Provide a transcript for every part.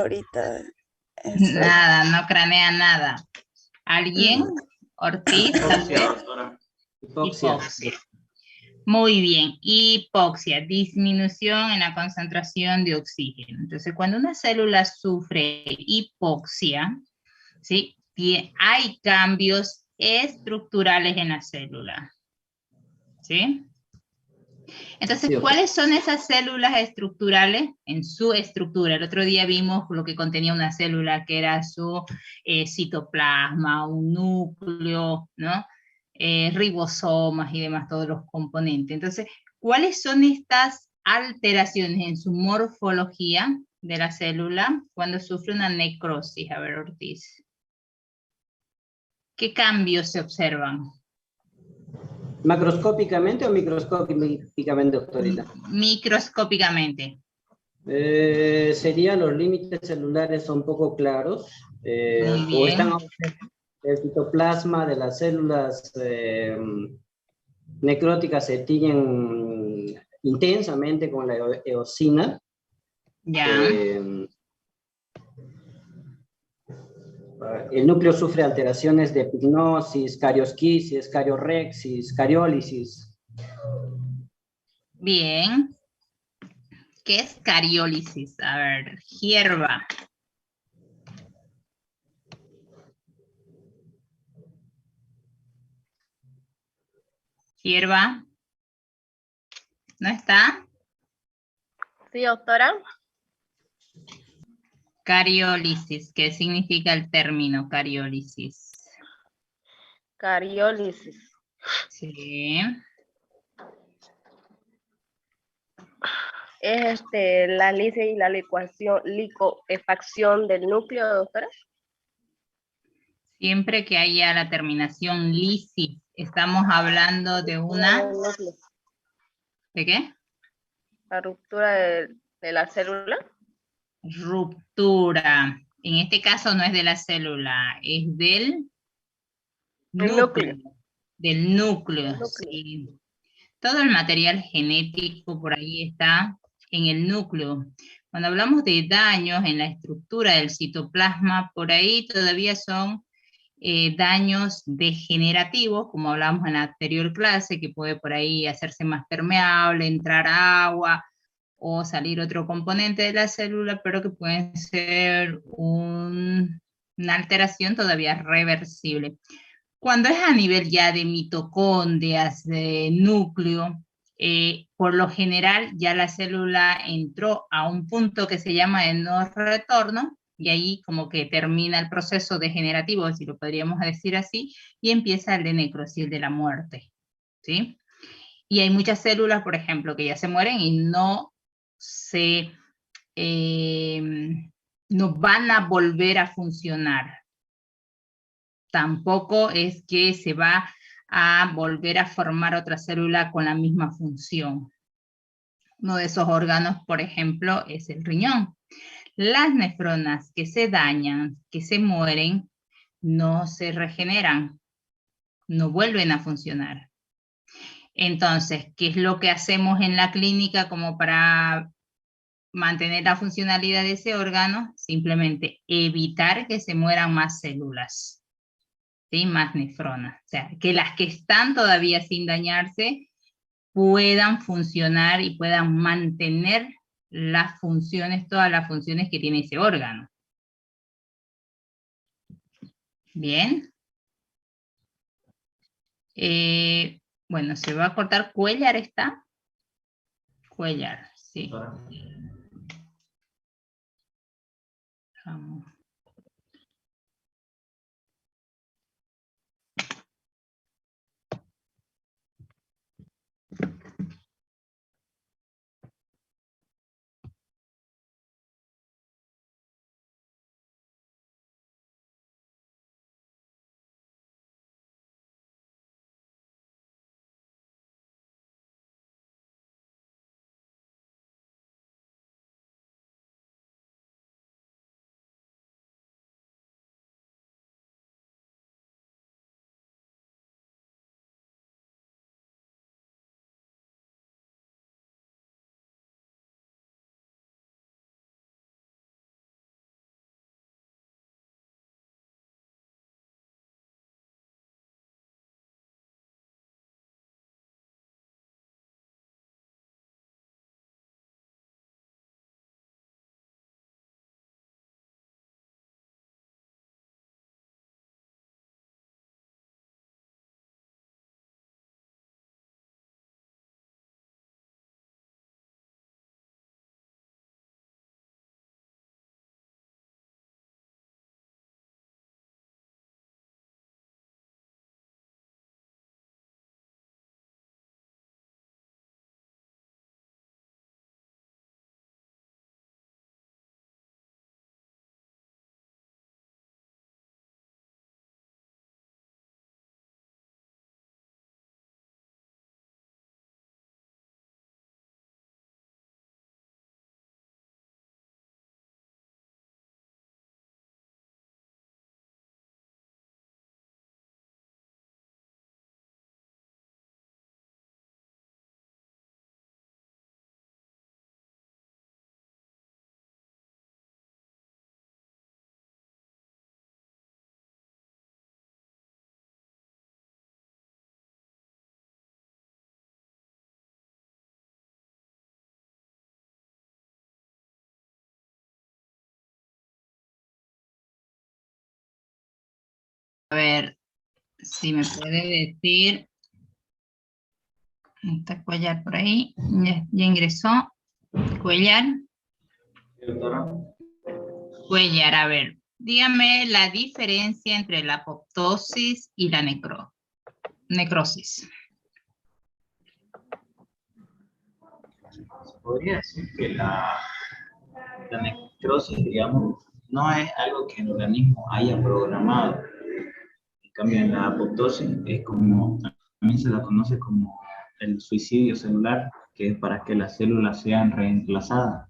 ahorita. Eso. Nada, no cranea nada. ¿Alguien? Ortiz, tal Hipoxia, vez. doctora. Hipoxia. Muy bien. Hipoxia, disminución en la concentración de oxígeno. Entonces, cuando una célula sufre hipoxia, ¿sí? Hay cambios estructurales en la célula. ¿Sí? Entonces, Sí, ¿cuáles son esas células estructurales? En su estructura. El otro día vimos lo que contenía una célula, que era su citoplasma, un núcleo, ¿no? Ribosomas y demás, todos los componentes. Entonces, ¿cuáles son estas alteraciones en su morfología de la célula cuando sufre una necrosis? A ver, Ortiz. ¿Qué cambios se observan? ¿Macroscópicamente o microscópicamente, doctorita? Microscópicamente. Serían los límites celulares son poco claros, Muy o bien. están el citoplasma de las células necróticas se tiñen intensamente con la eosina. Ya. El núcleo sufre alteraciones de epignosis, cariosquisis, cariorexis, cariólisis. Bien. ¿Qué es cariólisis? A ver, hierba. Hierba. ¿No está? Sí, doctora. Cariólisis. ¿Qué significa el término cariólisis? Cariólisis. Sí. Es la lisis y la licuefacción del núcleo, doctora. Siempre que haya la terminación lisis, estamos hablando de una... Núcleo. ¿De qué? La ruptura de la célula. Ruptura. En este caso no es de la célula, es del El núcleo. Del núcleo, El núcleo. sí. Todo el material genético por ahí está en el núcleo. Cuando hablamos de daños en la estructura del citoplasma, por ahí todavía son daños degenerativos, como hablamos en la anterior clase, que puede por ahí hacerse más permeable, entrar agua o salir otro componente de la célula, pero que pueden ser una alteración todavía reversible. Cuando es a nivel ya de mitocondrias, de núcleo, por lo general ya la célula entró a un punto que se llama de no retorno, y ahí como que termina el proceso degenerativo, si lo podríamos decir así, y empieza el de necrosis, el de la muerte, ¿sí? Y hay muchas células, por ejemplo, que ya se mueren y no van a volver a funcionar. Tampoco es que se va a volver a formar otra célula con la misma función. Uno de esos órganos, por ejemplo, es el riñón. Las nefronas que se dañan, que se mueren, no se regeneran, no vuelven a funcionar. Entonces, ¿qué es lo que hacemos en la clínica como para mantener la funcionalidad de ese órgano? Simplemente evitar que se mueran más células, ¿sí? Más nefronas. O sea, que las que están todavía sin dañarse puedan funcionar y puedan mantener las funciones, todas las funciones que tiene ese órgano. Bien. Bueno, se va a cortar. Cuéllar está. Cuéllar, sí. Vamos. ver si me puede decir. Está Cuellar por ahí. Ya ingresó. Cuellar. Cuellar, a ver. Dígame la diferencia entre la apoptosis y la necrosis. Podría decir que la necrosis, digamos, no es algo que el organismo haya programado. En cambio, en la apoptosis es como, también se la conoce como el suicidio celular, que es para que las células sean reemplazadas.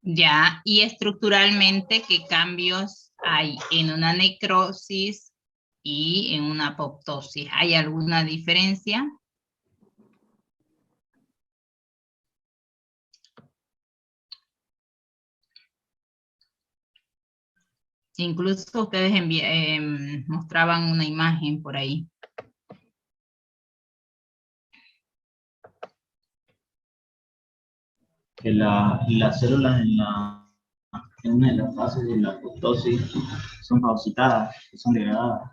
Ya, y estructuralmente, ¿qué cambios hay en una necrosis y en una apoptosis? ¿Hay alguna diferencia? Incluso ustedes mostraban una imagen por ahí. Que las células en una de las fases de la apoptosis son fagocitadas, que son degradadas.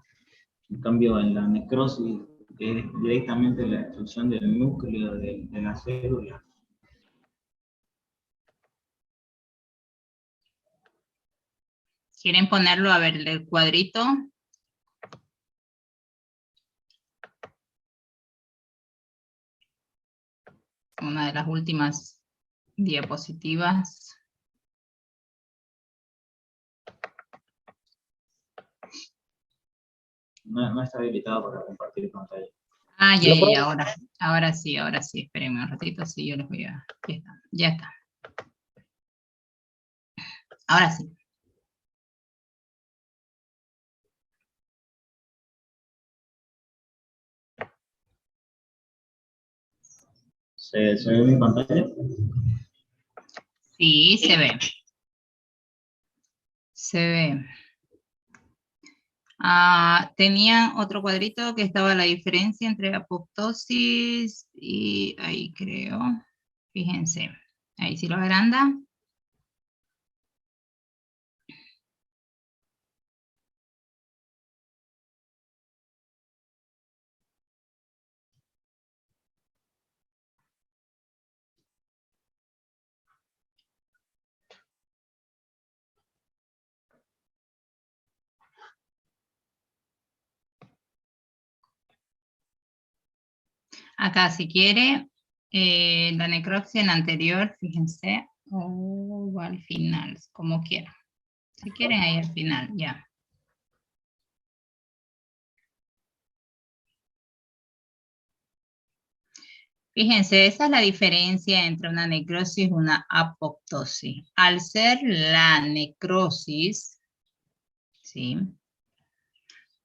En cambio, en la necrosis es directamente la destrucción del núcleo de la célula. ¿Quieren ponerlo a ver el cuadrito? Una de las últimas diapositivas. No está habilitado para compartir pantalla. Ah, ya, ahora sí, espérenme un ratito, sí, yo les voy a... Ya está. Ahora sí. ¿Se ve mi pantalla? Sí, se ve. Se ve. Tenía otro cuadrito que estaba la diferencia entre apoptosis y ahí creo. Fíjense. Ahí sí lo agranda. Acá si quiere, la necropsia en anterior, fíjense, o al final, como quiera. Si quieren ahí al final, ya. Fíjense, esa es la diferencia entre una necrosis y una apoptosis. Al ser la necrosis, ¿sí?,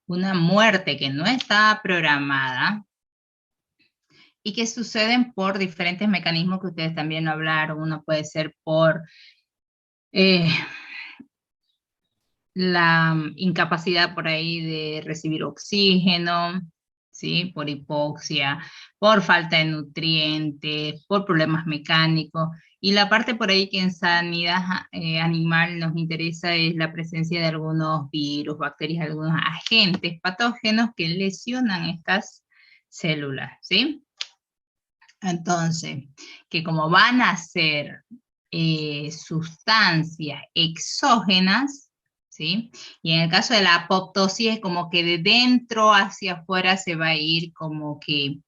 una muerte que no está programada y que suceden por diferentes mecanismos que ustedes también lo hablaron. Uno puede ser por la incapacidad por ahí de recibir oxígeno, ¿sí?, por hipoxia, por falta de nutrientes, por problemas mecánicos. Y la parte por ahí que en sanidad animal nos interesa es la presencia de algunos virus, bacterias, algunos agentes patógenos que lesionan estas células, ¿sí? Entonces, que como van a ser sustancias exógenas, ¿sí? Y en el caso de la apoptosis es como que de dentro hacia afuera se va a ir como que,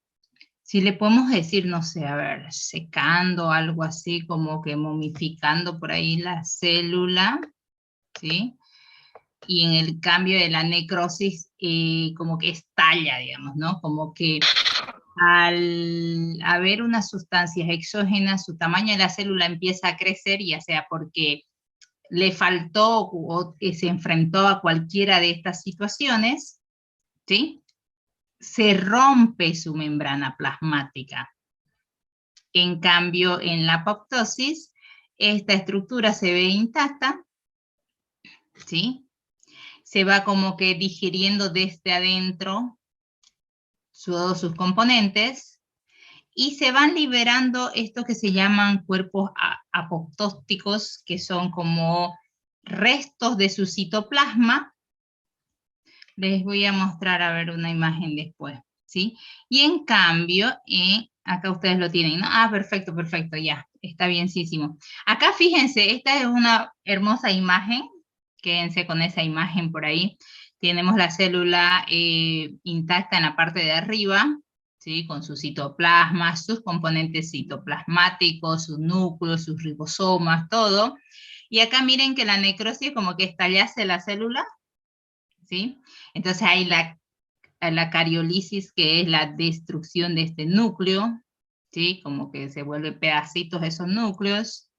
si le podemos decir, no sé, a ver, secando, algo así, como que momificando por ahí la célula, ¿sí? Y en el cambio de la necrosis, como que estalla, digamos, ¿no? Como que al haber unas sustancias exógenas, su tamaño de la célula empieza a crecer, ya sea porque le faltó o que se enfrentó a cualquiera de estas situaciones, ¿sí? Se rompe su membrana plasmática. En cambio, en la apoptosis, esta estructura se ve intacta, ¿sí? Se va como que digiriendo desde adentro todos sus componentes, y se van liberando estos que se llaman cuerpos apoptóticos, que son como restos de su citoplasma, Les voy a mostrar a ver una imagen después, ¿sí? Y en cambio, acá ustedes lo tienen, ¿no? Ah, perfecto, perfecto, ya, está bienísimo. Acá fíjense, esta es una hermosa imagen, quédense con esa imagen por ahí. Tenemos la célula intacta en la parte de arriba, ¿sí? Con su citoplasma, sus componentes citoplasmáticos, sus núcleos, sus ribosomas, todo. Y acá miren que la necrosis como que estallase la célula, ¿sí? Entonces hay la cariolisis, que es la destrucción de este núcleo, ¿sí? Como que se vuelven pedacitos esos núcleos.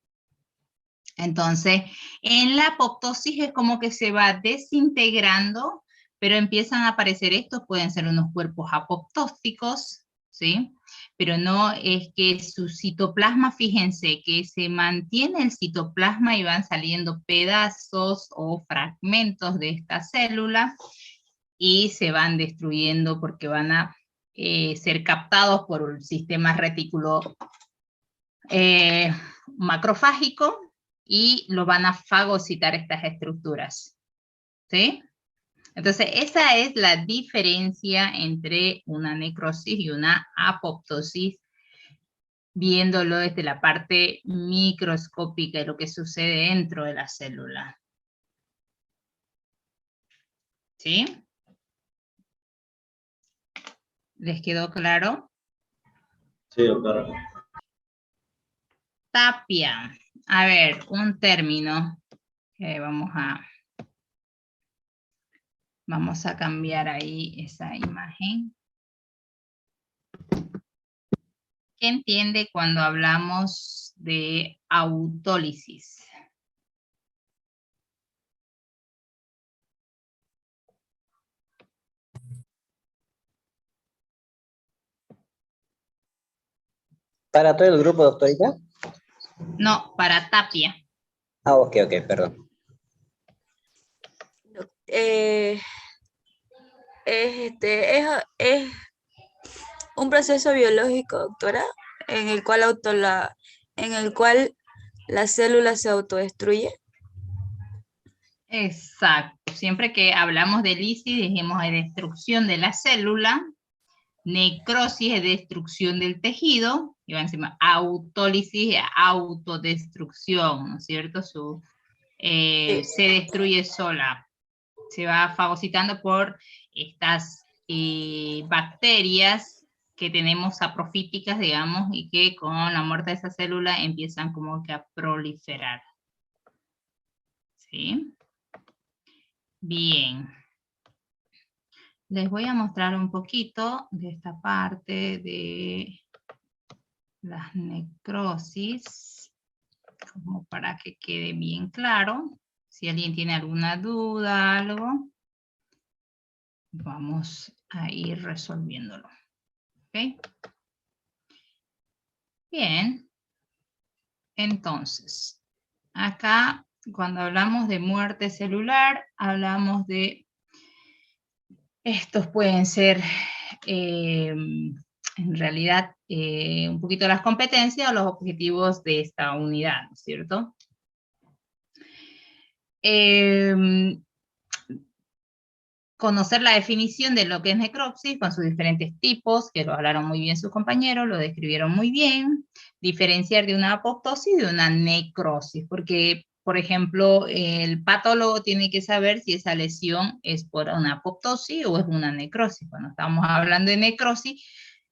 Entonces, en la apoptosis es como que se va desintegrando, pero empiezan a aparecer estos, pueden ser unos cuerpos apoptósicos, ¿sí? Pero no es que su citoplasma, fíjense, que se mantiene el citoplasma y van saliendo pedazos o fragmentos de esta célula, y se van destruyendo porque van a ser captados por el sistema retículo macrofágico y lo van a fagocitar estas estructuras, ¿sí? Entonces, esa es la diferencia entre una necrosis y una apoptosis, viéndolo desde la parte microscópica de lo que sucede dentro de la célula. ¿Sí? ¿Les quedó claro? Sí, doctora. Tapia. A ver, un término que vamos a cambiar ahí esa imagen. ¿Qué entiende cuando hablamos de autólisis? Para todo el grupo, doctorita. No, para Tapia. Ah, ok, perdón. Es un proceso biológico, doctora, en el cual la célula se autodestruye. Exacto. Siempre que hablamos de lisis, dijimos de destrucción de la célula, necrosis es destrucción del tejido, y va encima autólisis es autodestrucción, ¿no es cierto? Se destruye sola, se va fagocitando por estas bacterias que tenemos saprofíticas, digamos, y que con la muerte de esa célula empiezan como que a proliferar. ¿Sí? Bien. Les voy a mostrar un poquito de esta parte de las necrosis, como para que quede bien claro. Si alguien tiene alguna duda, algo, vamos a ir resolviéndolo. ¿Ok? Bien. Entonces, acá cuando hablamos de muerte celular, hablamos de, estos pueden ser en realidad un poquito las competencias o los objetivos de esta unidad, ¿no es cierto? Conocer la definición de lo que es necropsis con sus diferentes tipos, que lo hablaron muy bien sus compañeros, lo describieron muy bien, diferenciar de una apoptosis de una necrosis, porque, por ejemplo, el patólogo tiene que saber si esa lesión es por una apoptosis o es una necrosis. Cuando estamos hablando de necrosis,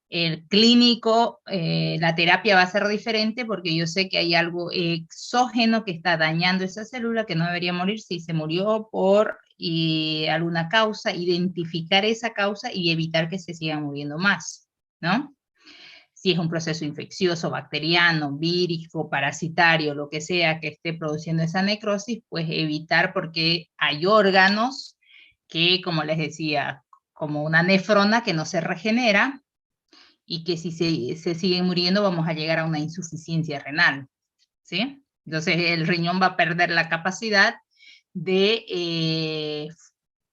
el clínico, la terapia va a ser diferente porque yo sé que hay algo exógeno que está dañando esa célula que no debería morir. Si se murió por alguna causa, identificar esa causa y evitar que se siga muriendo más, ¿no? Si es un proceso infeccioso, bacteriano, vírico, parasitario, lo que sea que esté produciendo esa necrosis, pues evitar, porque hay órganos que, como les decía, como una nefrona que no se regenera, y que si se siguen muriendo vamos a llegar a una insuficiencia renal, ¿sí? Entonces el riñón va a perder la capacidad de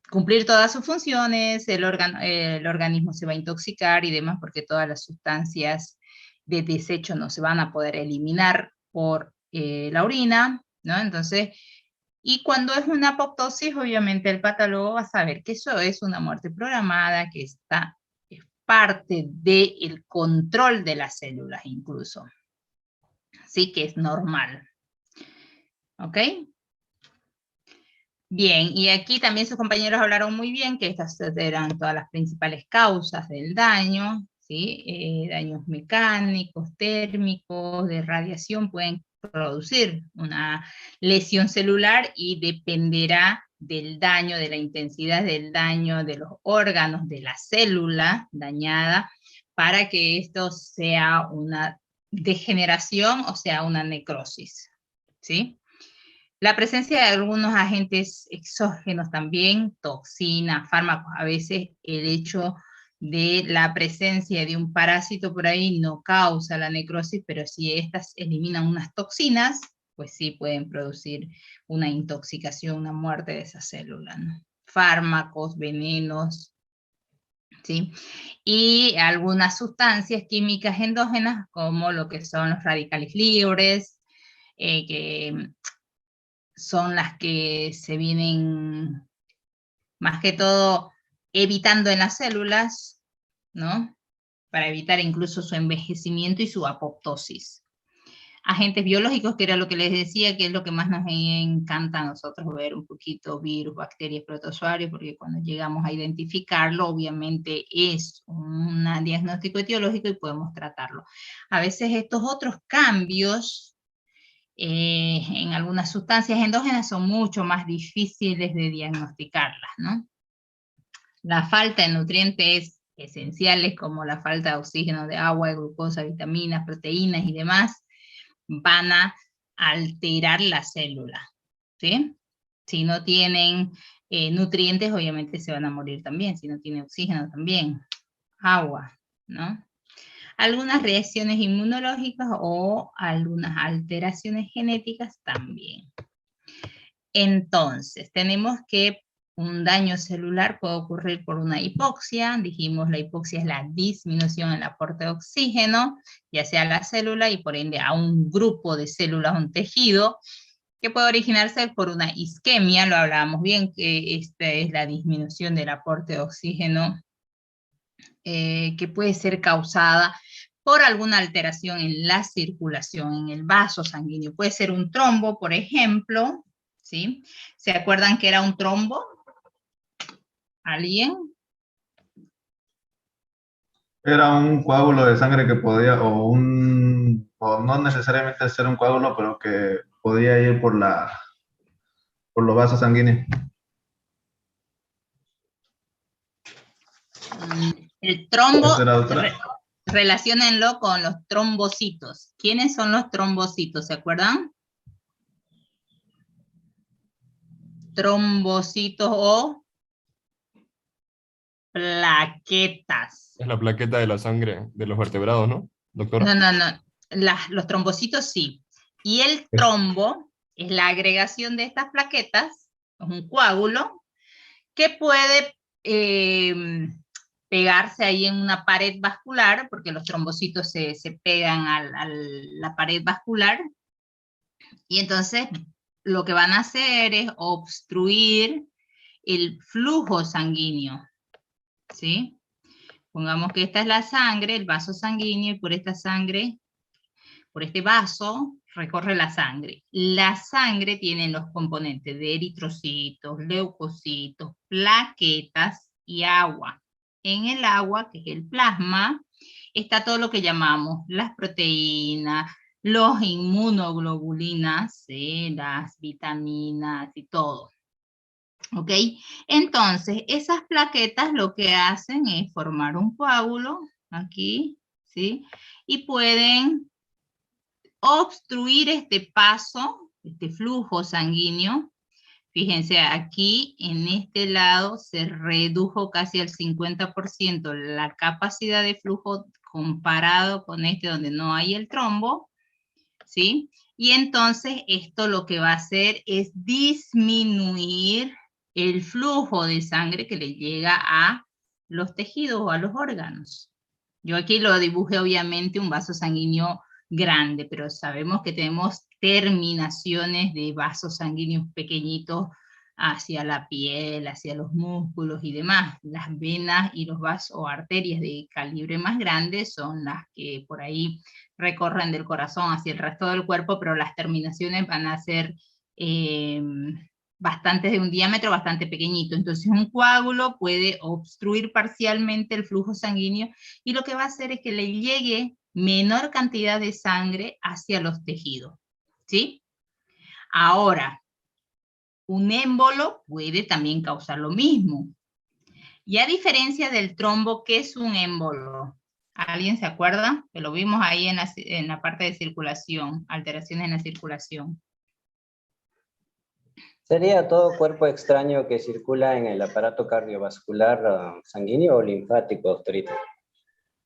cumplir todas sus funciones, el organismo se va a intoxicar y demás, porque todas las sustancias de desecho no se van a poder eliminar por la orina, ¿no? Entonces, Y cuando es una apoptosis, obviamente el patólogo va a saber que eso es una muerte programada, que es parte del control de las células incluso. Así que es normal. ¿Ok? Bien, y aquí también sus compañeros hablaron muy bien que estas eran todas las principales causas del daño, ¿sí? Daños mecánicos, térmicos, de radiación pueden producir una lesión celular y dependerá del daño, de la intensidad del daño de los órganos de la célula dañada para que esto sea una degeneración o sea una necrosis, ¿sí? La presencia de algunos agentes exógenos también, toxinas, fármacos, a veces el hecho de la presencia de un parásito por ahí no causa la necrosis, pero si estas eliminan unas toxinas, pues sí pueden producir una intoxicación, una muerte de esa célula, ¿no? Fármacos, venenos, ¿sí? Y algunas sustancias químicas endógenas, como lo que son los radicales libres, que son las que se vienen más que todo evitando en las células, ¿no? Para evitar incluso su envejecimiento y su apoptosis. Agentes biológicos, que era lo que les decía, que es lo que más nos encanta a nosotros ver un poquito, virus, bacterias, protozoarios, porque cuando llegamos a identificarlo, obviamente es un diagnóstico etiológico y podemos tratarlo. A veces estos otros cambios en algunas sustancias endógenas son mucho más difíciles de diagnosticarlas, ¿no? La falta de nutrientes esenciales como la falta de oxígeno, de agua, de glucosa, vitaminas, proteínas y demás van a alterar la célula, ¿sí? Si no tienen nutrientes, obviamente se van a morir también, si no tienen oxígeno también, agua, ¿no? Algunas reacciones inmunológicas o algunas alteraciones genéticas también. Entonces, tenemos que un daño celular puede ocurrir por una hipoxia. Dijimos, la hipoxia es la disminución en el aporte de oxígeno, ya sea a la célula y por ende a un grupo de células, un tejido, que puede originarse por una isquemia, lo hablábamos bien, que esta es la disminución del aporte de oxígeno, que puede ser causada por alguna alteración en la circulación, en el vaso sanguíneo. Puede ser un trombo, por ejemplo, ¿sí? ¿Se acuerdan que era un trombo? ¿Alguien? Era un coágulo de sangre que podía, o no necesariamente ser un coágulo, pero que podía ir por los vasos sanguíneos. El trombo, Esa era otra. relaciónenlo con los trombocitos. ¿Quiénes son los trombocitos? ¿Se acuerdan? Trombocitos o plaquetas. Es la plaqueta de la sangre de los vertebrados, ¿no, doctora? No. Los trombocitos sí. Y el trombo es la agregación de estas plaquetas, es un coágulo, que puede pegarse ahí en una pared vascular, porque los trombocitos se pegan a la pared vascular, y entonces lo que van a hacer es obstruir el flujo sanguíneo, ¿sí? Pongamos que esta es la sangre, el vaso sanguíneo, y por esta sangre, por este vaso, recorre la sangre. La sangre tiene los componentes de eritrocitos, leucocitos, plaquetas y agua. En el agua, que es el plasma, está todo lo que llamamos las proteínas, los inmunoglobulinas, las vitaminas y todo. ¿Ok? Entonces, esas plaquetas lo que hacen es formar un coágulo, aquí, ¿sí? Y pueden obstruir este paso, este flujo sanguíneo. Fíjense, aquí en este lado se redujo casi al 50% la capacidad de flujo comparado con este donde no hay el trombo, ¿sí? Y entonces esto lo que va a hacer es disminuir el flujo de sangre que le llega a los tejidos o a los órganos. Yo aquí lo dibujé obviamente un vaso sanguíneo grande, pero sabemos que tenemos terminaciones de vasos sanguíneos pequeñitos hacia la piel, hacia los músculos y demás. Las venas y los vasos o arterias de calibre más grande son las que por ahí recorren del corazón hacia el resto del cuerpo, pero las terminaciones van a ser bastante de un diámetro bastante pequeñito. Entonces un coágulo puede obstruir parcialmente el flujo sanguíneo y lo que va a hacer es que le llegue menor cantidad de sangre hacia los tejidos, ¿sí? Ahora, un émbolo puede también causar lo mismo. Y a diferencia del trombo, ¿qué es un émbolo? ¿Alguien se acuerda? Que lo vimos ahí en la parte de circulación, alteraciones en la circulación. Sería todo cuerpo extraño que circula en el aparato cardiovascular sanguíneo o linfático, doctorita.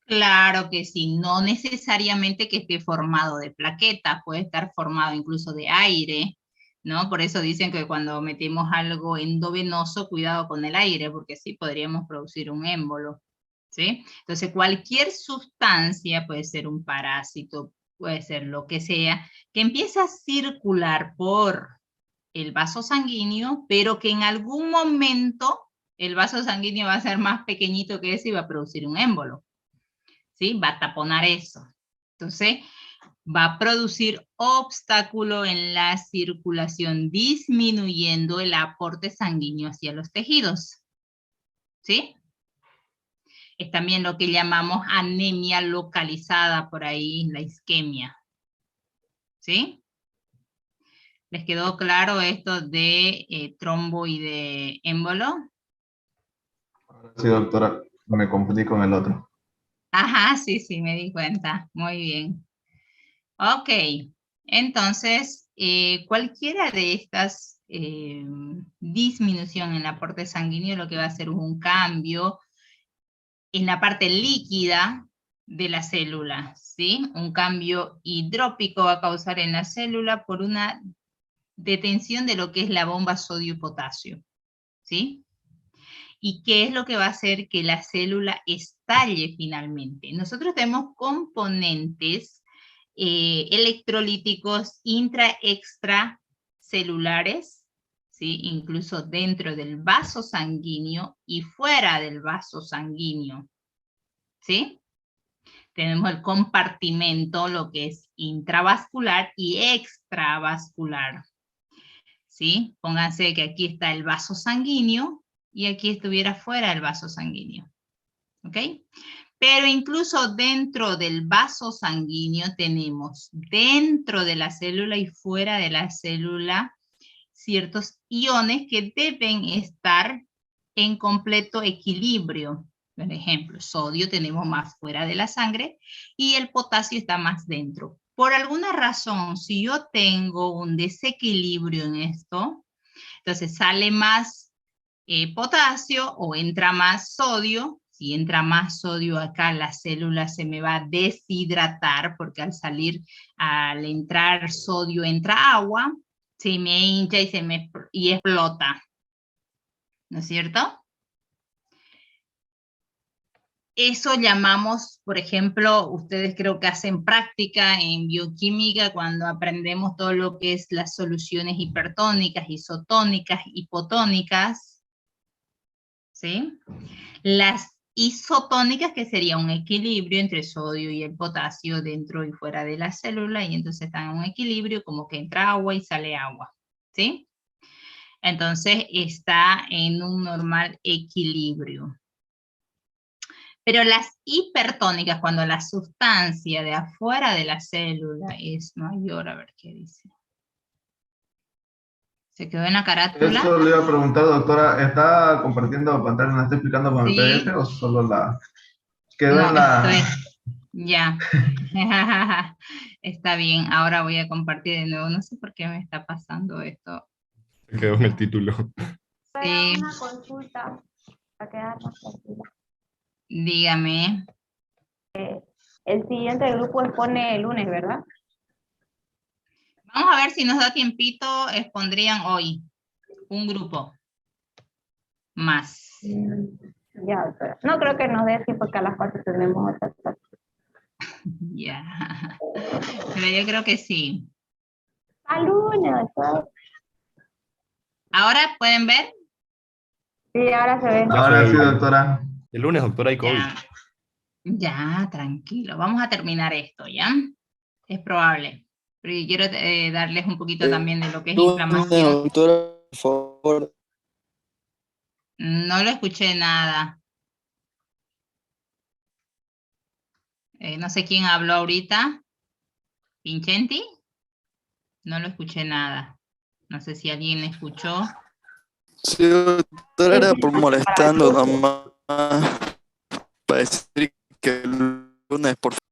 Claro que sí, no necesariamente que esté formado de plaquetas, puede estar formado incluso de aire, ¿no? Por eso dicen que cuando metemos algo endovenoso, cuidado con el aire, porque sí podríamos producir un émbolo, ¿sí? Entonces cualquier sustancia, puede ser un parásito, puede ser lo que sea, que empieza a circular por el vaso sanguíneo, pero que en algún momento el vaso sanguíneo va a ser más pequeñito que ese y va a producir un émbolo, ¿sí? Va a taponar eso. Entonces, va a producir obstáculo en la circulación, disminuyendo el aporte sanguíneo hacia los tejidos, ¿sí? Es también lo que llamamos anemia localizada por ahí, la isquemia, ¿sí? ¿Les quedó claro esto de trombo y de émbolo? Sí, doctora, me confundí con el otro. Ajá, sí, sí, me di cuenta. Muy bien. Ok, entonces, cualquiera de estas disminución en el aporte sanguíneo lo que va a hacer es un cambio en la parte líquida de la célula, ¿sí? Un cambio hidrópico va a causar en la célula por una detención de lo que es la bomba sodio-potasio, ¿sí? ¿Y qué es lo que va a hacer que la célula estalle finalmente? Nosotros tenemos componentes electrolíticos intra-extracelulares, ¿sí? Incluso dentro del vaso sanguíneo y fuera del vaso sanguíneo, ¿sí? Tenemos el compartimento, lo que es intravascular y extravascular, ¿sí? Pónganse que aquí está el vaso sanguíneo y aquí estuviera fuera el vaso sanguíneo, ¿ok? Pero incluso dentro del vaso sanguíneo tenemos dentro de la célula y fuera de la célula ciertos iones que deben estar en completo equilibrio. Por ejemplo, sodio tenemos más fuera de la sangre y el potasio está más dentro. Por alguna razón, si yo tengo un desequilibrio en esto, entonces sale más potasio o entra más sodio. Si entra más sodio acá, la célula se me va a deshidratar porque al entrar sodio entra agua, se me hincha y explota. ¿No es cierto? Eso llamamos, por ejemplo, ustedes creo que hacen práctica en bioquímica cuando aprendemos todo lo que es las soluciones hipertónicas, isotónicas, hipotónicas, ¿sí? Las isotónicas, que sería un equilibrio entre el sodio y el potasio dentro y fuera de la célula, y entonces están en un equilibrio como que entra agua y sale agua, ¿sí? Entonces está en un normal equilibrio. Pero las hipertónicas, cuando la sustancia de afuera de la célula es mayor, a ver qué dice. ¿Se quedó en la carátula? Eso le iba a preguntar, doctora, ¿está compartiendo pantalla? ¿La está explicando con el Sí. PDF o solo la...? Quedó No, en la... Ya. Está bien, ahora voy a compartir de nuevo. No sé por qué me está pasando esto. Se quedó en el título. Sí. Una consulta para quedar más tranquila. Dígame. El siguiente grupo expone el lunes, ¿verdad? Vamos a ver si nos da tiempito, expondrían hoy un grupo más. Ya, doctora. No creo que nos dé tiempo porque a las 4 tenemos otra clase. Ya. Pero yo creo que sí. Al lunes, doctor. ¿Ahora pueden ver? Sí, ahora se ve. Ahora sí, doctora. El lunes, doctora, hay COVID. Ya, tranquilo. Vamos a terminar esto, ¿ya? Es probable. Pero yo quiero darles un poquito también de lo que es inflamación. Doctora, por favor. No lo escuché nada. No sé quién habló ahorita. ¿Vincenti? No lo escuché nada. No sé si alguien escuchó. Sí, doctora, era por molestando nomás. Para decir que el lunes, por favor.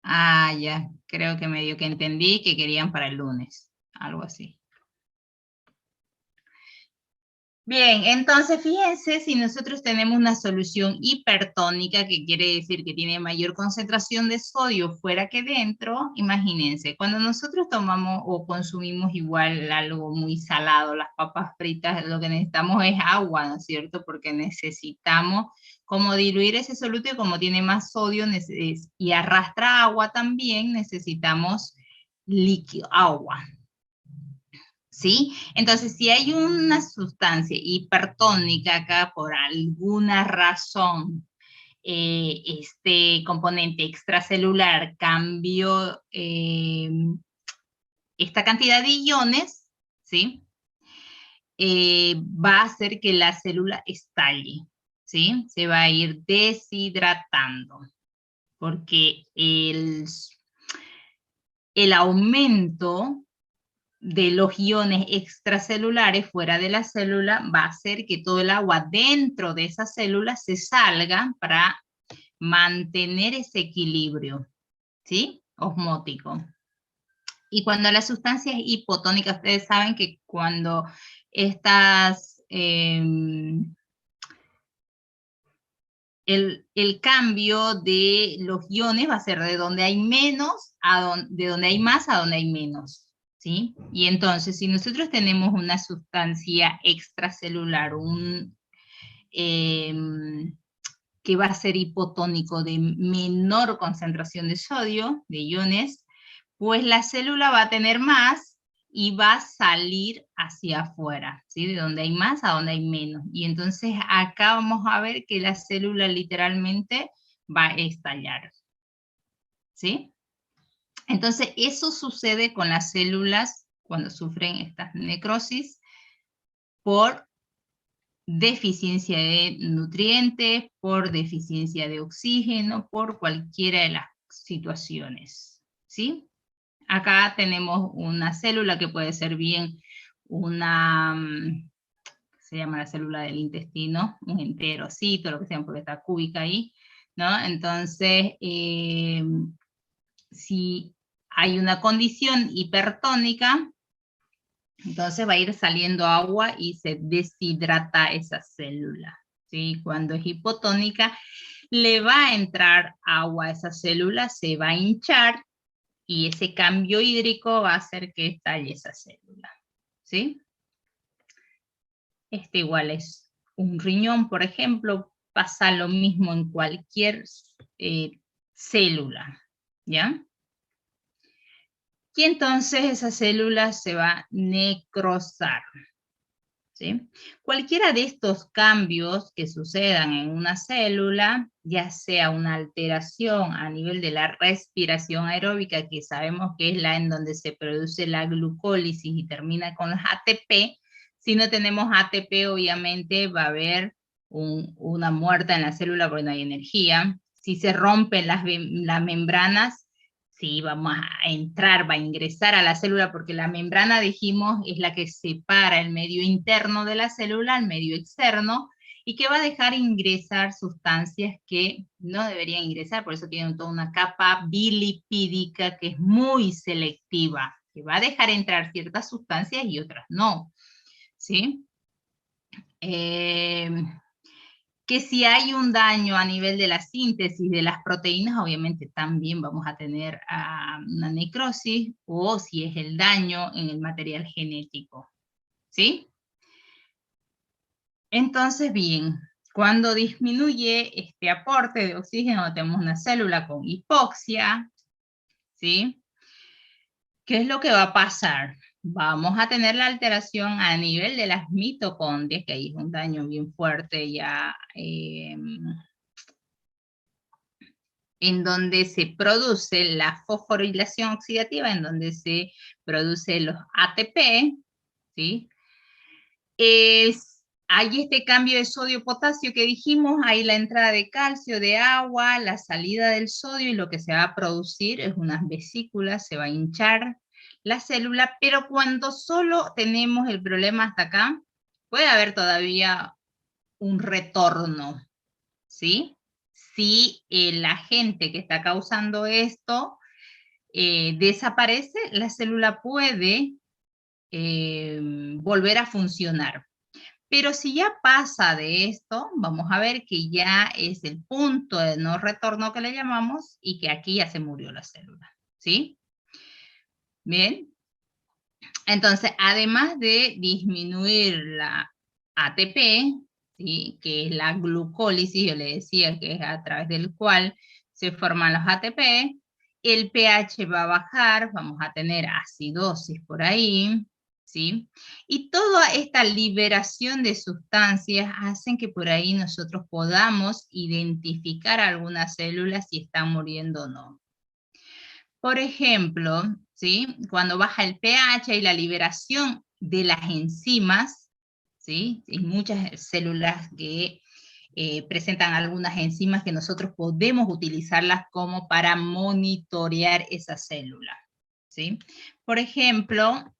Ah, ya. Creo que medio que entendí que querían para el lunes. Algo así. Bien, entonces fíjense, si nosotros tenemos una solución hipertónica, que quiere decir que tiene mayor concentración de sodio fuera que dentro, imagínense, cuando nosotros tomamos o consumimos igual algo muy salado, las papas fritas, lo que necesitamos es agua, ¿no es cierto? Porque necesitamos como diluir ese soluto y como tiene más sodio y arrastra agua también, necesitamos líquido, agua. ¿Sí? Entonces, si hay una sustancia hipertónica acá por alguna razón, este componente extracelular cambió esta cantidad de iones, ¿sí? Va a hacer que la célula estalle, ¿sí? Se va a ir deshidratando, porque el aumento de los iones extracelulares fuera de la célula va a hacer que todo el agua dentro de esa célula se salga para mantener ese equilibrio, ¿sí? Osmótico. Y cuando la sustancia es hipotónica, ustedes saben que cuando estas, el cambio de los iones va a ser de donde hay menos, de donde hay más a donde hay menos. ¿Sí? Y entonces, si nosotros tenemos una sustancia extracelular, que va a ser hipotónico de menor concentración de sodio, de iones, pues la célula va a tener más y va a salir hacia afuera, ¿sí? De donde hay más a donde hay menos. Y entonces acá vamos a ver que la célula literalmente va a estallar, ¿sí? Entonces, eso sucede con las células cuando sufren estas necrosis por deficiencia de nutrientes, por deficiencia de oxígeno, por cualquiera de las situaciones, ¿sí? Acá tenemos una célula que puede ser bien una, se llama la célula del intestino, un enterocito, lo que sea, porque está cúbica ahí, ¿no? Entonces, si hay una condición hipertónica, entonces va a ir saliendo agua y se deshidrata esa célula, ¿sí? Cuando es hipotónica, le va a entrar agua a esa célula, se va a hinchar y ese cambio hídrico va a hacer que estalle esa célula, ¿sí? Este igual es un riñón, por ejemplo, pasa lo mismo en cualquier célula, ¿ya? Y entonces esa célula se va a necrosar, ¿sí? Cualquiera de estos cambios que sucedan en una célula, ya sea una alteración a nivel de la respiración aeróbica, que sabemos que es la en donde se produce la glucólisis y termina con los ATP, si no tenemos ATP obviamente va a haber una muerte en la célula porque no hay energía. Si se rompen las membranas, sí, vamos a entrar, va a ingresar a la célula, porque la membrana, dijimos, es la que separa el medio interno de la célula al medio externo, y que va a dejar ingresar sustancias que no deberían ingresar, por eso tienen toda una capa bilipídica que es muy selectiva, que va a dejar entrar ciertas sustancias y otras no, ¿sí? Que si hay un daño a nivel de la síntesis de las proteínas, obviamente también vamos a tener una necrosis, o si es el daño en el material genético, ¿sí? Entonces, bien, cuando disminuye este aporte de oxígeno, tenemos una célula con hipoxia, ¿sí? ¿Qué es lo que va a pasar? Vamos a tener la alteración a nivel de las mitocondrias, que ahí es un daño bien fuerte ya, en donde se produce la fosforilación oxidativa, en donde se produce los ATP, ¿sí? Hay este cambio de sodio-potasio que dijimos, hay la entrada de calcio, de agua, la salida del sodio, y lo que se va a producir es unas vesículas, se va a hinchar la célula, pero cuando solo tenemos el problema hasta acá, puede haber todavía un retorno, ¿sí? Si el agente que está causando esto desaparece, la célula puede volver a funcionar. Pero si ya pasa de esto, vamos a ver que ya es el punto de no retorno que le llamamos, y que aquí ya se murió la célula, ¿sí? Bien. Entonces, además de disminuir la ATP, ¿sí? Que es la glucólisis, yo le decía que es a través del cual se forman los ATP, el pH va a bajar, vamos a tener acidosis por ahí, ¿sí? Y toda esta liberación de sustancias hacen que por ahí nosotros podamos identificar algunas células si están muriendo o no. Por ejemplo, ¿sí? Cuando baja el pH y la liberación de las enzimas, ¿sí? Hay muchas células que presentan algunas enzimas que nosotros podemos utilizarlas como para monitorear esa célula, ¿sí? Por ejemplo,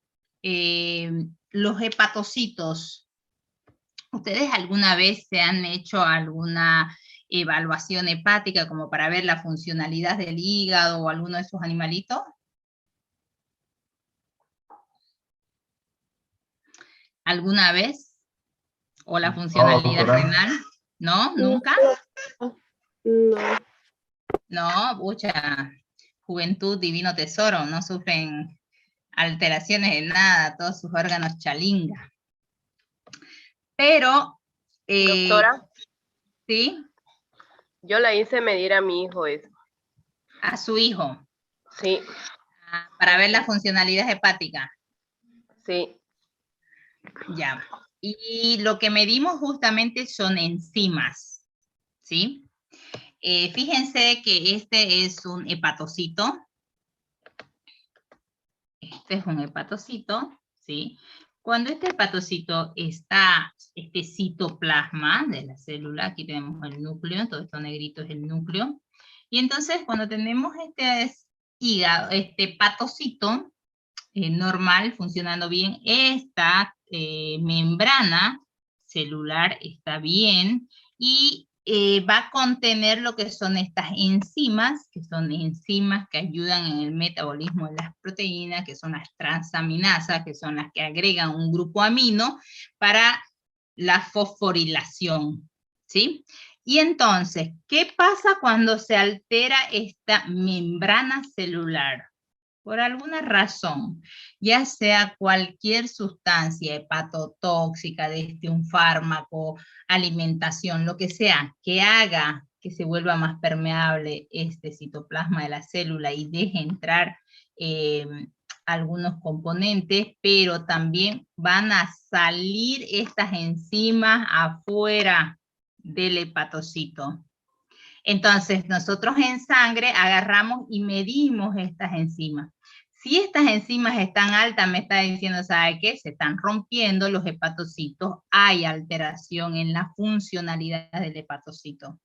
los hepatocitos. ¿Ustedes alguna vez se han hecho alguna evaluación hepática como para ver la funcionalidad del hígado o alguno de esos animalitos? ¿Alguna vez? ¿O la funcionalidad renal? ¿No? ¿Nunca? No. No, mucha juventud, divino tesoro, no sufren alteraciones de nada, todos sus órganos chalinga. Pero, Doctora, ¿sí? yo la hice medir a mi hijo eso. A su hijo. Sí. Para ver la funcionalidad hepática. Sí. Ya. Y lo que medimos justamente son enzimas, ¿sí? Fíjense que este es un hepatocito. Este es un hepatocito, ¿sí? Cuando este hepatocito está, este citoplasma de la célula, aquí tenemos el núcleo, todo esto negrito es el núcleo, y entonces cuando tenemos este hígado, este hepatocito normal, funcionando bien, esta membrana celular está bien, y va a contener lo que son estas enzimas, que son enzimas que ayudan en el metabolismo de las proteínas, que son las transaminasas, que son las que agregan un grupo amino para la fosforilación, ¿sí? Y entonces, ¿qué pasa cuando se altera esta membrana celular? Por alguna razón, ya sea cualquier sustancia hepatotóxica, desde un fármaco, alimentación, lo que sea, que haga que se vuelva más permeable este citoplasma de la célula y deje entrar algunos componentes, pero también van a salir estas enzimas afuera del hepatocito. Entonces, nosotros en sangre agarramos y medimos estas enzimas. Si estas enzimas están altas, me está diciendo, ¿sabe qué? Se están rompiendo los hepatocitos, hay alteración en la funcionalidad del hepatocito.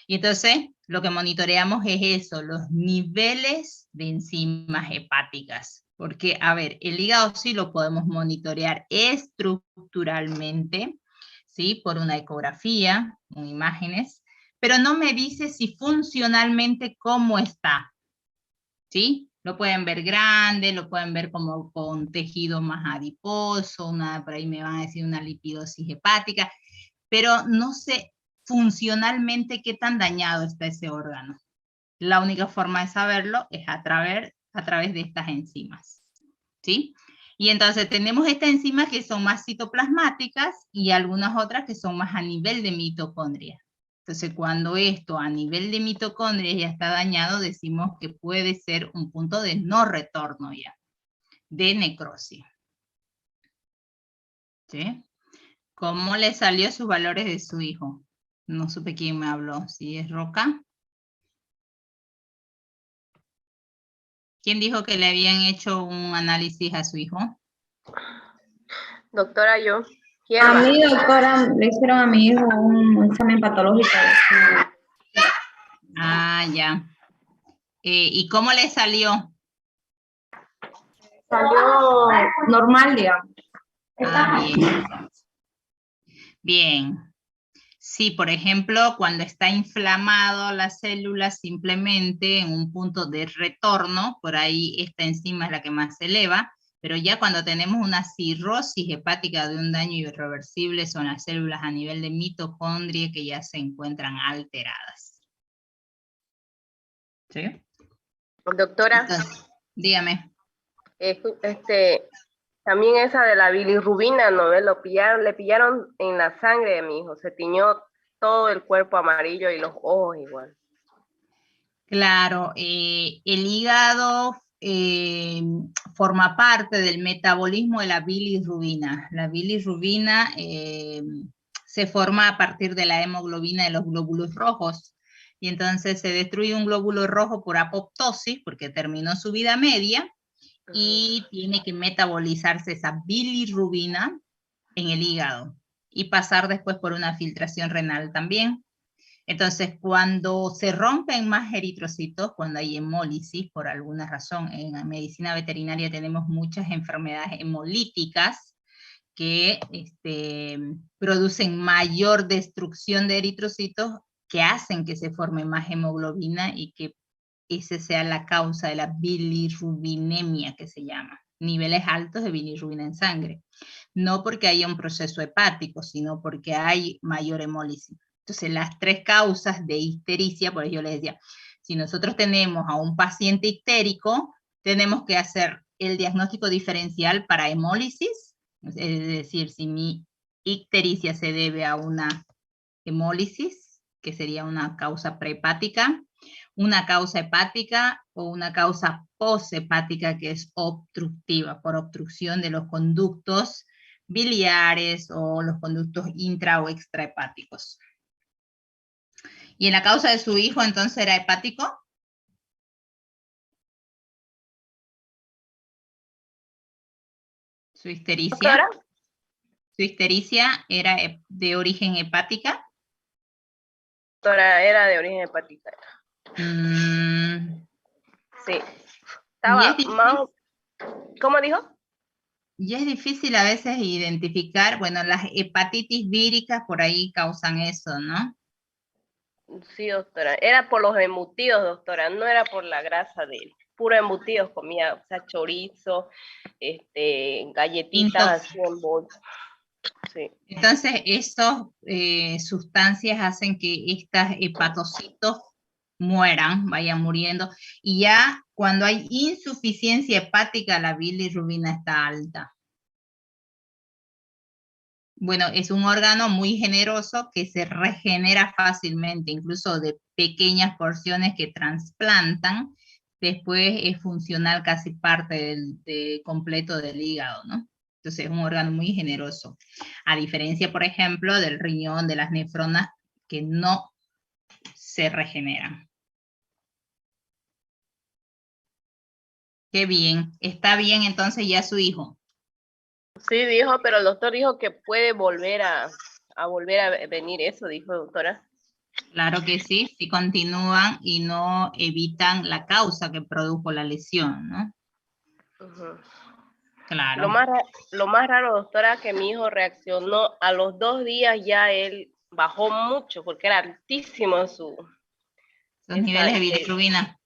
Y entonces, lo que monitoreamos es eso, los niveles de enzimas hepáticas. Porque, a ver, el hígado sí lo podemos monitorear estructuralmente, ¿sí? Por una ecografía, con imágenes, pero no me dice si funcionalmente cómo está, ¿sí? Lo pueden ver grande, lo pueden ver como con tejido más adiposo, por ahí me van a decir una lipidosis hepática, pero no sé funcionalmente qué tan dañado está ese órgano. La única forma de saberlo es a través de estas enzimas, ¿sí? Y entonces tenemos estas enzimas que son más citoplasmáticas y algunas otras que son más a nivel de mitocondria. Entonces, cuando esto a nivel de mitocondria ya está dañado, decimos que puede ser un punto de no retorno ya. de necrosis. ¿Sí? ¿Cómo le salió sus valores de su hijo? No supe quién me habló, si es Roca. ¿Quién dijo que le habían hecho un análisis a su hijo? Doctora, yo. A mí, doctora, le hicieron a mi hijo un examen patológico. Ah, ya. ¿Y cómo le salió? Salió normal, digamos. Ah, bien. Bien. Sí, por ejemplo, cuando está inflamado la célula, simplemente en un punto de retorno, por ahí esta enzima es la que más se eleva, pero ya cuando tenemos una cirrosis hepática de un daño irreversible, son las células a nivel de mitocondria que ya se encuentran alteradas. ¿Sí? Doctora. Entonces, dígame. También esa de la bilirrubina, ¿no ves? Le pillaron en la sangre de mi hijo, se tiñó todo el cuerpo amarillo y los ojos igual. Claro, el hígado forma parte del metabolismo de la bilirrubina. La bilirrubina se forma a partir de la hemoglobina de los glóbulos rojos. Y entonces se destruye un glóbulo rojo por apoptosis, porque terminó su vida media, y tiene que metabolizarse esa bilirrubina en el hígado y pasar después por una filtración renal también. Entonces, cuando se rompen más eritrocitos, cuando hay hemólisis, por alguna razón, en la medicina veterinaria tenemos muchas enfermedades hemolíticas que producen mayor destrucción de eritrocitos que hacen que se forme más hemoglobina y que esa sea la causa de la bilirrubinemia, que se llama, niveles altos de bilirrubina en sangre. No porque haya un proceso hepático, sino porque hay mayor hemólisis. Entonces, las tres causas de ictericia, por eso yo les decía, si nosotros tenemos a un paciente ictérico, tenemos que hacer el diagnóstico diferencial para hemólisis, es decir, si mi ictericia se debe a una hemólisis, que sería una causa prehepática, una causa hepática o una causa poshepática que es obstructiva, por obstrucción de los conductos biliares o los conductos intra o extrahepáticos. ¿Y en la causa de su hijo entonces era hepático? ¿Su ictericia? ¿Doctora? ¿Su ictericia era de origen hepática? Doctora, era de origen hepática. Sí. Estaba más... ¿Cómo dijo? Y es difícil a veces identificar, bueno, las hepatitis víricas por ahí causan eso, ¿no? Sí, doctora. Era por los embutidos, doctora, no era por la grasa de él. Puro embutidos comía, o sea, chorizo, galletitas así en bolsa. Sí. Entonces, estas sustancias hacen que estos hepatocitos mueran, vayan muriendo, y ya cuando hay insuficiencia hepática, la bilirrubina está alta. Bueno, es un órgano muy generoso que se regenera fácilmente, incluso de pequeñas porciones que trasplantan, después es funcional casi parte completo del hígado, ¿no? Entonces es un órgano muy generoso. A diferencia, por ejemplo, del riñón, de las nefronas, que no se regeneran. Qué bien. ¿Está bien entonces ya su hijo? Sí, dijo, pero el doctor dijo que puede volver a volver a venir eso, dijo doctora. Claro que sí, si continúan y no evitan la causa que produjo la lesión, ¿no? Claro. Lo más raro, doctora, que mi hijo reaccionó a los 2 días, ya él bajó mucho, porque era altísimo sus niveles de bilirrubina.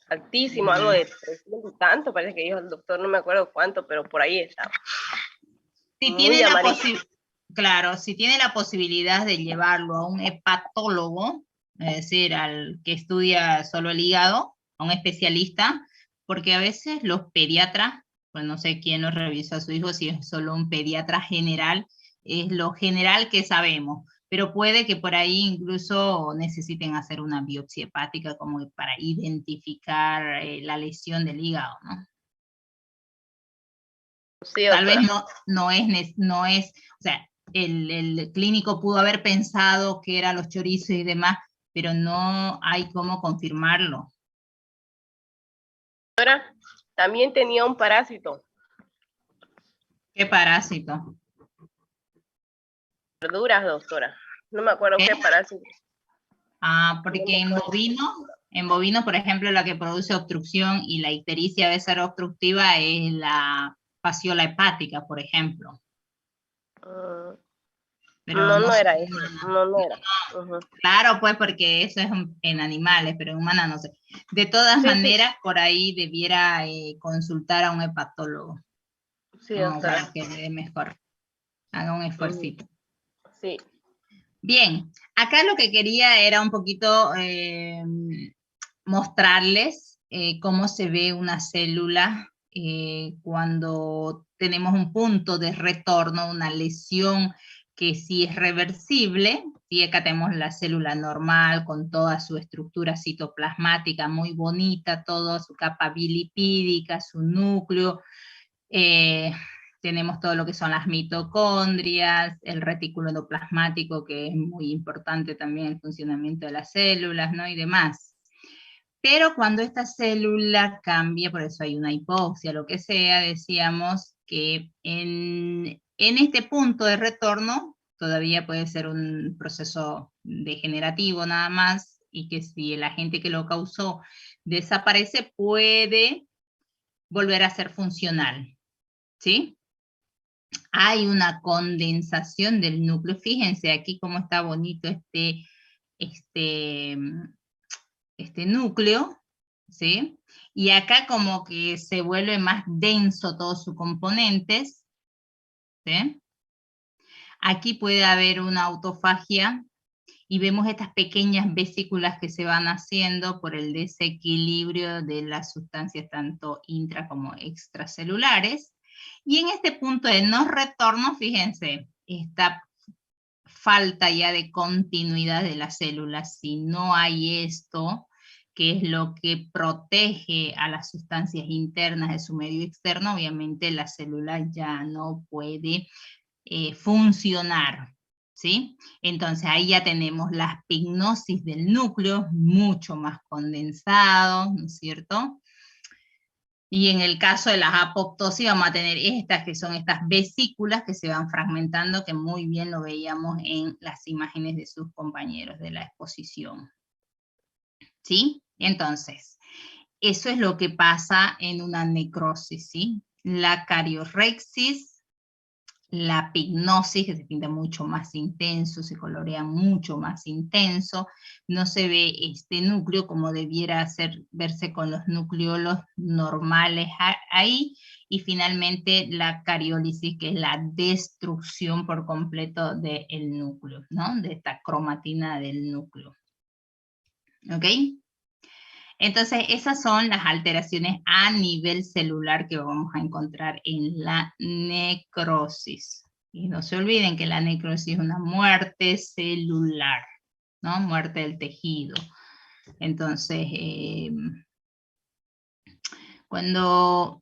Altísimo, algo de 300 y tanto, parece que dijo el doctor, no me acuerdo cuánto, pero por ahí estaba. Si tiene claro, si tiene la posibilidad de llevarlo a un hepatólogo, es decir, al que estudia solo el hígado, a un especialista, porque a veces los pediatras, pues no sé quién nos revisa a su hijo, si es solo un pediatra general, es lo general que sabemos, pero puede que por ahí incluso necesiten hacer una biopsia hepática como para identificar la lesión del hígado, ¿no? Sí, Tal vez doctora. no es, o sea, el clínico pudo haber pensado que eran los chorizos y demás, pero no hay cómo confirmarlo. Doctora, también tenía un parásito. ¿Qué parásito? Verduras, doctora. No me acuerdo ¿Qué? qué parásito. Ah, porque en bovino, por ejemplo, la que produce obstrucción y la ictericia debe ser obstructiva es la fasciola hepática, por ejemplo. Pero No, no no sé, era eso. No era. Ujú. claro, pues porque eso es en animales, pero en humanas no sé. De todas Sí, maneras, por ahí debiera consultar a un hepatólogo, sí, como para doctora. que le dé mejor. Haga un esfuerzo. Sí. Bien, acá lo que quería era un poquito mostrarles cómo se ve una célula cuando tenemos un punto de retorno, una lesión que sí es reversible. ¿Sí? Acá tenemos la célula normal con toda su estructura citoplasmática muy bonita, toda su capa bilipídica, su núcleo. Tenemos todo lo que son las mitocondrias, el retículo endoplasmático, que es muy importante también en el funcionamiento de las células, ¿no? Y demás. Pero cuando esta célula cambia, por eso hay una hipoxia, lo que sea, decíamos que en este punto de retorno todavía puede ser un proceso degenerativo nada más, y que si el agente que lo causó desaparece, puede volver a ser funcional, ¿sí? Hay una condensación del núcleo. Fíjense aquí cómo está bonito este núcleo, ¿sí? Y acá como que se vuelve más denso todos sus componentes, ¿sí? Aquí puede haber una autofagia y vemos estas pequeñas vesículas que se van haciendo por el desequilibrio de las sustancias tanto intra como extracelulares. Y en este punto de no retorno, fíjense, esta falta ya de continuidad de las células. Si no hay esto, que es lo que protege a las sustancias internas de su medio externo, obviamente la célula ya no puede funcionar, ¿sí? Entonces ahí ya tenemos la pignosis del núcleo, mucho más condensado, ¿no es cierto? Y en el caso de las apoptosis vamos a tener estas, que son estas vesículas que se van fragmentando, que muy bien lo veíamos en las imágenes de sus compañeros de la exposición. ¿Sí? Entonces, eso es lo que pasa en una necrosis, ¿sí? La cariorrexis, la pignosis, que se pinta mucho más intenso, se colorea mucho más intenso, no se ve este núcleo como debiera verse con los nucleolos normales ahí, y finalmente la cariólisis, que es la destrucción por completo del núcleo, ¿no? De esta cromatina del núcleo. ¿Ok? Entonces, esas son las alteraciones a nivel celular que vamos a encontrar en la necrosis. Y no se olviden que la necrosis es una muerte celular, ¿no? Muerte del tejido. Entonces, cuando